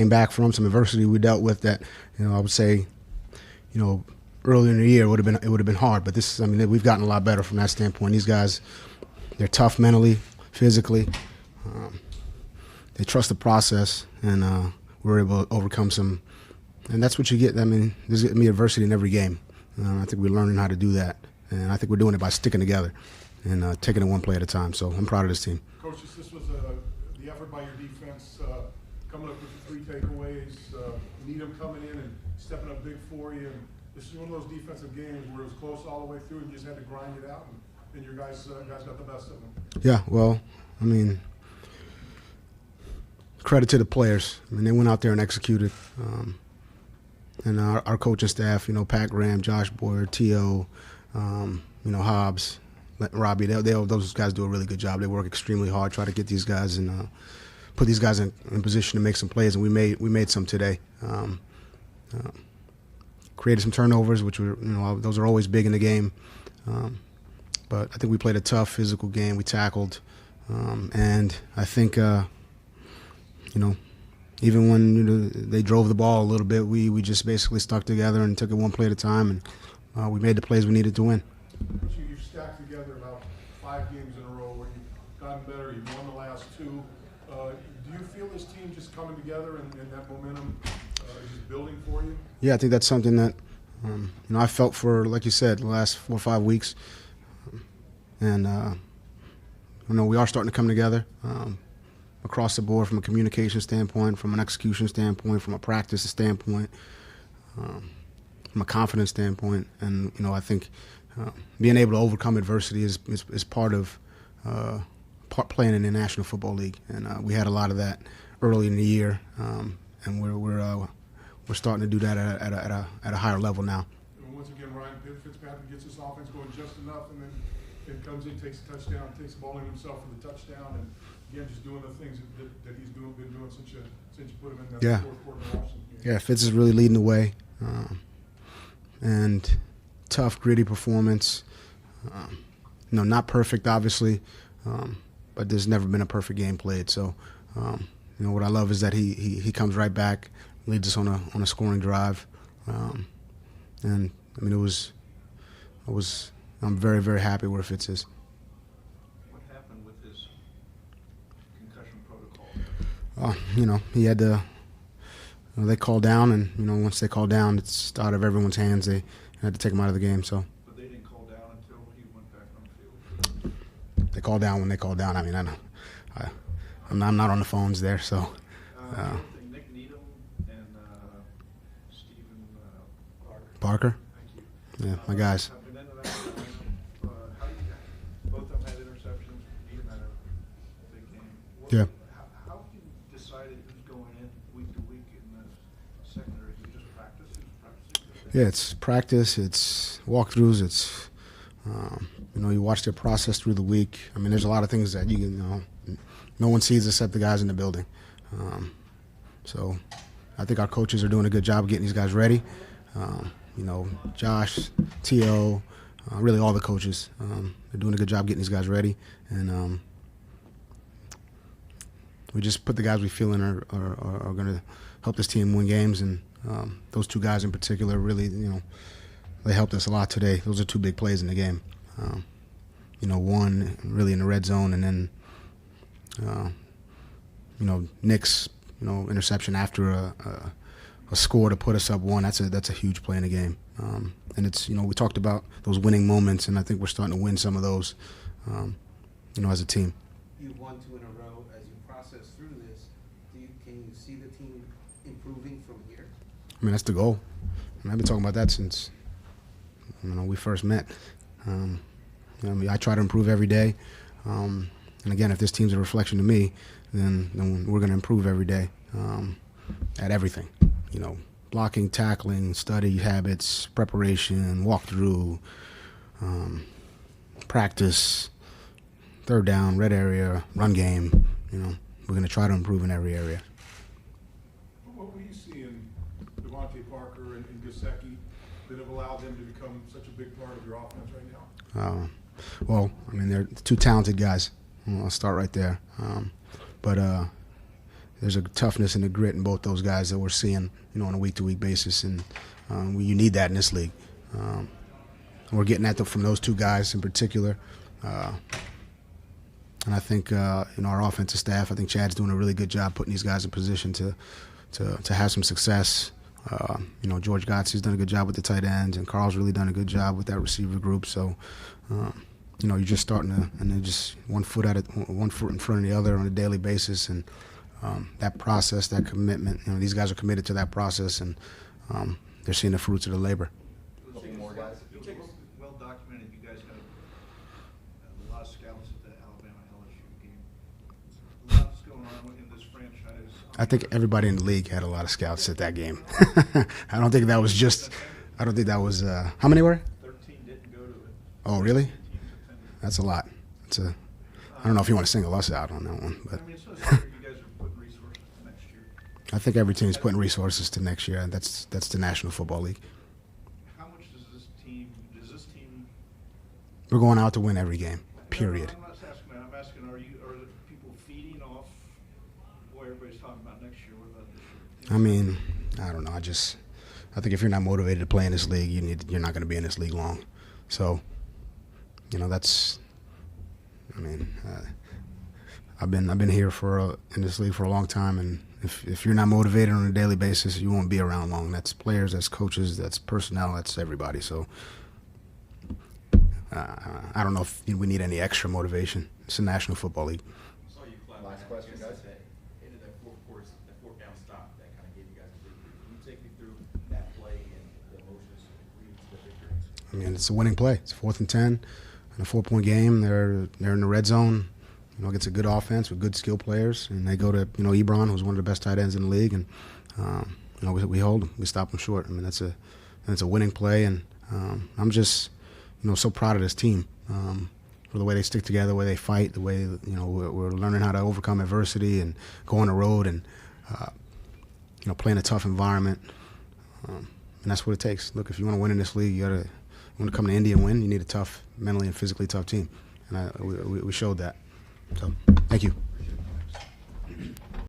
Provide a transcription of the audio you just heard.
came back from some adversity we dealt with that, I would say, earlier in the year it would have been hard. But we've gotten a lot better from that standpoint. These guys, they're tough mentally, physically. They trust the process, and we're able to overcome some. And that's what you get. There's going to be adversity in every game. I think we're learning how to do that, and I think we're doing it by sticking together and taking it one play at a time. So I'm proud of this team. Coach, this was the effort by your defense, coming up with the 3 takeaways, Needham coming in and stepping up big for you. And this is one of those defensive games where it was close all the way through and you just had to grind it out, and your guys got the best of them. Yeah, well, credit to the players. They went out there and executed. And our coaching staff, Pat Graham, Josh Boyer, T.O., Hobbs, Robbie, those guys do a really good job. They work extremely hard, try to get these guys and put these guys in position to make some plays, and we made some today. Created some turnovers, which were, those are always big in the game. But I think we played a tough, physical game. We tackled, and I think, even when they drove the ball a little bit, we just basically stuck together and took it one play at a time, and we made the plays we needed to win. You've stacked together about 5 games in a row where you've gotten better. You've won the last 2. Do you feel this team just coming together and that momentum is just building for you? Yeah, I think that's something that I felt for, like you said, the last 4 or 5 weeks, and we are starting to come together. Across the board, from a communication standpoint, from an execution standpoint, from a practice standpoint, from a confidence standpoint, and I think being able to overcome adversity is part of playing in the National Football League, and we had a lot of that early in the year, and we're starting to do that at a higher level now. And once again, Ryan Fitzpatrick gets this offense going just enough, and then it comes in, takes a touchdown, takes the ball in himself for the touchdown, and again, just doing the things that he's been doing since you put him in that 4th quarter of Washington. Yeah, Fitz is really leading the way, and tough, gritty performance. Not perfect, obviously, but there's never been a perfect game played. So, what I love is that he comes right back, leads us on a scoring drive, and I'm very, very happy where Fitz is. What happened with his concussion protocol? He had to. They called down, and once they called down, it's out of everyone's hands. They had to take him out of the game. So. But they didn't call down until he went back on the field. They called down when they called down. I'm not on the phones there, so. Nick Needham and Stephen Barker. Thank you. Yeah, my guys. How do you both of them had interceptions? Needham had a big game. Yeah. How have you decided who's going in week to week in the secondary? Is it just practice? Yeah, it's practice. It's walkthroughs. It's you watch their process through the week. There's a lot of things that no one sees except the guys in the building. So I think our coaches are doing a good job of getting these guys ready. Josh, T.O., really all the coaches, they're doing a good job getting these guys ready. And we just put the guys we feel in are going to help this team win games. And those 2 guys in particular really, they helped us a lot today. Those are 2 big plays in the game. One really in the red zone, and then Nick's interception after a score to put us up 1. That's a huge play in the game. And it's we talked about those winning moments, and I think we're starting to win some of those, as a team. You won 2 in a row. As you process through this, can you see the team improving from here? That's the goal. I've been talking about that since we first met. I try to improve every day. And again, if this team's a reflection of me, then we're going to improve every day at everything. Blocking, tackling, study habits, preparation, walkthrough, practice, third down, red area, run game. We're going to try to improve in every area. What do you see in Devontae Parker and Gesicki that have allowed them to become such a big part of your offense right now? They're 2 talented guys. I'll start right there. But there's a toughness and a grit in both those guys that we're seeing, on a week-to-week basis, and you need that in this league. We're getting that from those two guys in particular. And I think our offensive staff, I think Chad's doing a really good job putting these guys in position to have some success. George Gottsi's done a good job with the tight ends, and Carl's really done a good job with that receiver group. So, you're just starting to, and they're just one foot in front of the other on a daily basis, and that process, that commitment. These guys are committed to that process, and they're seeing the fruits of the labor. More guys. Well documented. You guys had a lot of scouts at the Alabama LSU game. Lots going on in this franchise. I think everybody in the league had a lot of scouts at that game. I don't think that was how many were? 13 didn't go to it. Oh, really? 13 attended. That's a lot. I don't know if you want to single us out on that one, but I mean, so you guys are putting resources to next year. I think every team's putting resources to next year, and that's the National Football League. How much does this team? We're going out to win every game, period. I'm not asking that. I'm asking, are the people feeding off what everybody's talking about next year? What about this year? I mean, I don't know. I think if you're not motivated to play in this league, you're not going to be in this league long. So, I've been here in this league for a long time, and if you're not motivated on a daily basis, you won't be around long. That's players, that's coaches, that's personnel, that's everybody. So, I don't know if we need any extra motivation. It's a National Football League. Last question, guys. Into that fourth quarter, that fourth down stop, that kind of gave you guys a victory. Can you take me through that play and the emotions leading to the victory? I mean, it's a winning play. It's 4th and 10 in a 4-point game. They're in the red zone. Against a good offense with good skill players, and they go to Ebron, who's one of the best tight ends in the league, and we hold them. We stop them short. I mean, that's a winning play, and I'm just so proud of this team for the way they stick together, the way they fight, the way we're learning how to overcome adversity and go on the road and play in a tough environment, and that's what it takes. Look, if you want to win in this league, you want to come to Indy and win. You need a tough, mentally and physically tough team, and we showed that. So, thank you.